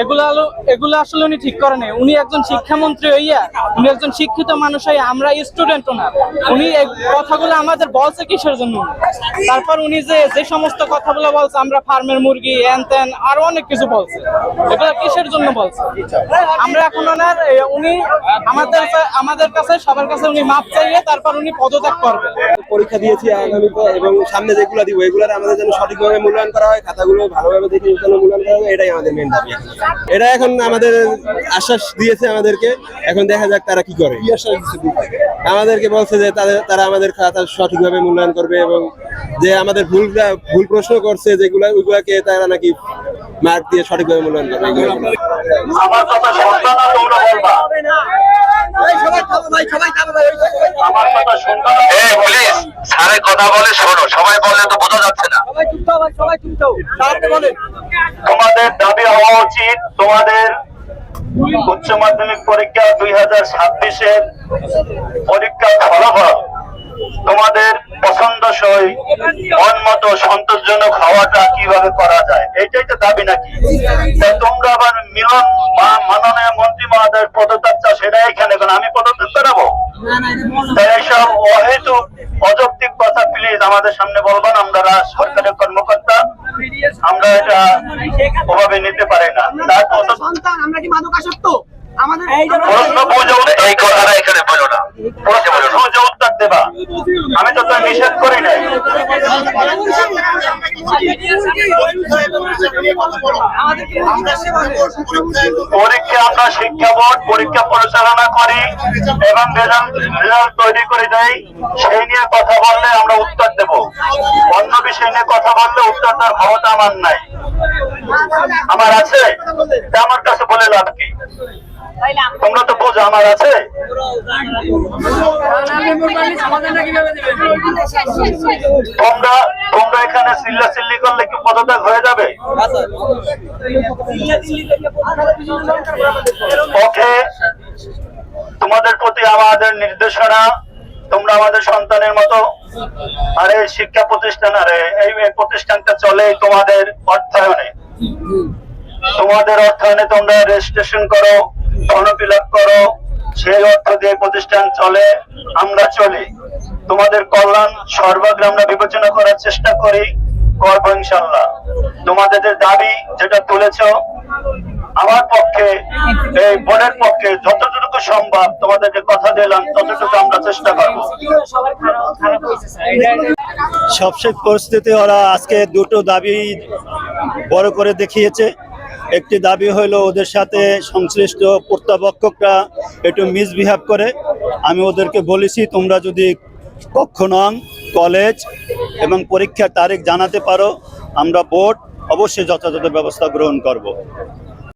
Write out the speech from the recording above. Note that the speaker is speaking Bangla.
এগুলো আসলে উনি ঠিক করে নাই। উনি একজন শিক্ষামন্ত্রী হইয়া, উনি একজন শিক্ষিত মানুষ হইয়া, আমরা স্টুডেন্টও না। উনি এই কথাগুলো আমাদের বলছে কিসের জন্য? তারপর উনি যে সমস্ত কথাগুলো বলছে, আমরা ফার্মের মুরগি হ্যান ত্যান আরো অনেক কিছু বলছে, এগুলো কিসের জন্য বলছে? আমরা এখন ওনার উনি আমাদের কাছে সবার কাছে উনি মাপ চাইয়ে তারপর উনি পদত্যাগ করবে। পরীক্ষা দিয়েছি আগামীতে এবং সামনে যেগুলো দিব এগুলোর আমাদের যেন সঠিকভাবে মূল্যায়ন করা হয়, খাতাগুলো ভালোভাবে দেখে মূল্যায়ন করা হয়, এটাই আমাদের মেন দাবি। এটা এখন আমাদের আশ্বাস দিয়েছে আমাদেরকে, এখন দেখা যাক তারা কি করে। আমাদেরকে বলছে যে তারা আমাদের খাতা সঠিকভাবে মূল্যায়ন করবে এবং যে আমাদের ভুল প্রশ্ন করছে যেগুলো ওইগুলাকে তারা নাকি মার্ক দিয়ে সঠিকভাবে মূল্যায়ন করবে। আমার কথা শুনবা না, তোমরা বলবা। আমার কথা শুনবা না। এই প্লিজ স্যারের কথা বলে শোনো, সবাই বললে তো বোঝা যাচ্ছে না। তোমাদের দাবি হওয়া উচিত, তোমাদের উচ্চ মাধ্যমিক পরীক্ষা 2026-এর পরীক্ষা ফলাফল তোমাদের পছন্দসই মন মতো সন্তোষজনক হওয়াটা কিভাবে করা যায়, এইটাই তো দাবি নাকি? তাই তোমরা আবার মিলন মাননীয় মন্ত্রী মহোদয়ের পদত্যাগ চাও, সেটা এখানে আমি পদত্যাগ করাবো? তাই এইসব অহেতুক অযৌক্তিক কথা প্লিজ আমাদের সামনে বলবেন। আমরা সরকারের কর্মকর্তা, আমরা এটা ওভাবে নিতে পারি না। আমরা কি মাদকাসক্ত? প্রশ্ন বুঝো, এই কথাটা এখানে বলো না। প্রশ্ন বুঝে উত্তর দেবা, আমি তো তোর নিষেধ করি নাই। পরীক্ষা আমরা শিক্ষা বোর্ড পরীক্ষা পরিচালনা করি এবং রেজাল্ট তৈরি করে দেয়, সেই নিয়ে কথা বললে আমরা উত্তর দেব। অন্য বিষয় নিয়ে কথা বললে উত্তর দেওয়ার ক্ষমতা আমার নাই। আমার আছে, আমার কাছে বলে লাভ কি? তোমরা তো বোঝো আমার আছে। তোমরা এখানে চিল্লাচিল্লি করলে কি পদত্যাগ হয়ে যাবে? ওকে, তোমাদের প্রতি আমাদের নির্দেশনা, তোমরা আমাদের সন্তানের মতো। আর এই শিক্ষা প্রতিষ্ঠান, আরে এই প্রতিষ্ঠানটা চলে তোমাদের অর্থায়নে। তোমাদের অর্থায়নে তোমরা রেজিস্ট্রেশন করো, ফর্ম ফিল আপ করো, সেই অর্থ দিয়ে প্রতিষ্ঠান চলে, আমরা চলি। তোমাদের কল্যাণ সর্বাগ্রে আমরা বিবেচনা করার চেষ্টা করি, করবো ইনশাল্লাহ। তোমাদের যে দাবি যেটা তুলেছ, আমার পক্ষে এই বোর্ডের পক্ষে যতটুকু সম্ভব তোমাদেরকে কথা দিলাম ততটুকু আমরা চেষ্টা করবো। সবশেষ পরিস্থিতি ওরা আজকে দুটো দাবি বড় করে দেখিয়েছে। একটি দাবি হলো ওদের সাথে সংশ্লিষ্ট কর্তৃপক্ষরা একটু মিসবিহেভ করে। আমি ওদেরকে বলেছি, তোমরা যদি কক্ষ নং, কলেজ এবং পরীক্ষার তারিখ জানাতে পারো, আমরা বোর্ড অবশ্যই যথাযথ ব্যবস্থা গ্রহণ করব।